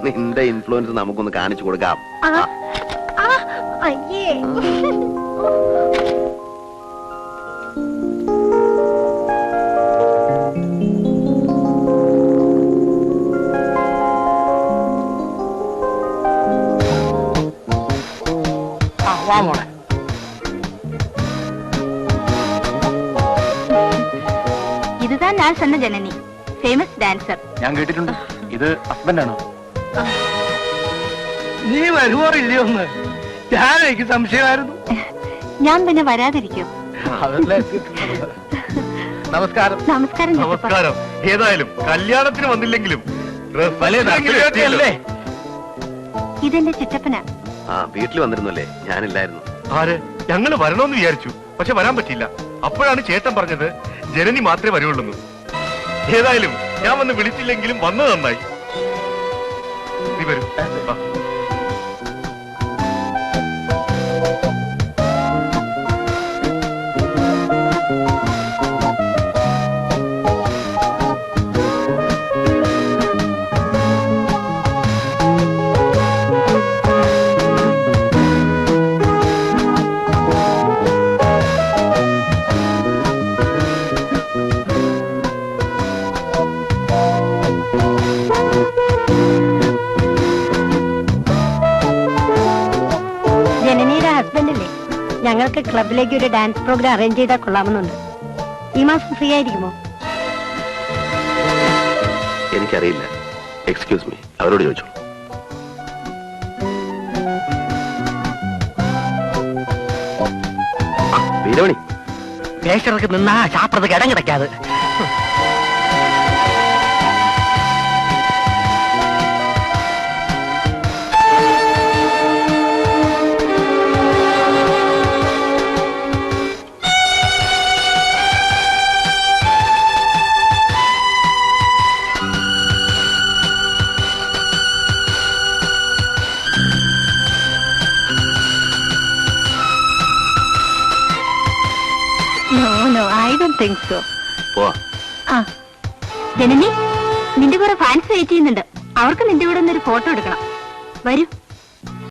നിന്റെ ഇൻഫ്ലുവൻസ് നമുക്കൊന്ന് കാണിച്ചു കൊടുക്കാം. അയ്യേ വാ മോളെ. ഇതുതാൻ ഞാൻ சொன்ன ജനനി, ഫേമസ് ഡാൻസർ. ഞാൻ കേട്ടിട്ടുണ്ട്. ഇത് ഹസ്ബൻഡാണോ? നീ വരുവോ ഇല്ലയോന്ന് ഞാൻ എനിക്ക് സംശയമായിരുന്നു. ഞാൻ പിന്നെ വരാതിരിക്കും. നമസ്കാരം. നമസ്കാരം. നമസ്കാരം. ഏതായാലും കല്യാണത്തിന് വന്നില്ലെങ്കിലും ഇതെന്റെ ചിറ്റപ്പന. വീട്ടിൽ വന്നിരുന്നല്ലേ? ഞാനില്ലായിരുന്നു. ആര്? ഞങ്ങള് വരണമെന്ന് വിചാരിച്ചു, പക്ഷെ വരാൻ പറ്റില്ല. അപ്പോഴാണ് ചേട്ടൻ പറഞ്ഞത് ജനനി മാത്രമേ വരുവുള്ളൂ. ഏതായാലും ഞാൻ വന്ന് വിളിച്ചില്ലെങ്കിലും വന്നത് നന്നായി. നീ വരൂ. ജനനിയുടെ ഹസ്ബൻഡല്ലേ? ഞങ്ങൾക്ക് ക്ലബിലേക്ക് ഒരു ഡാൻസ് പ്രോഗ്രാം അറേഞ്ച് ചെയ്താൽ കൊള്ളാമെന്നുണ്ട്. ഈ മാസം ഫ്രീ ആയിരിക്കുമോ? എനിക്കറിയില്ല. എക്സ്ക്യൂസ് മീ, അവരോട് ചോദിച്ചു. വീരമണി, പേശർക്ക് നിന്നാ ശാസ്ത്രത്തിൽ ഇടം കിടക്കാതെ. No, I don't think so. ജനനി, നിന്റെ കുറെ ഫാൻസ് വെയിറ്റ് ചെയ്യുന്നുണ്ട്. അവർക്ക് നിന്റെ കൂടെ ഒന്നൊരു ഫോട്ടോ എടുക്കണം. വരൂ.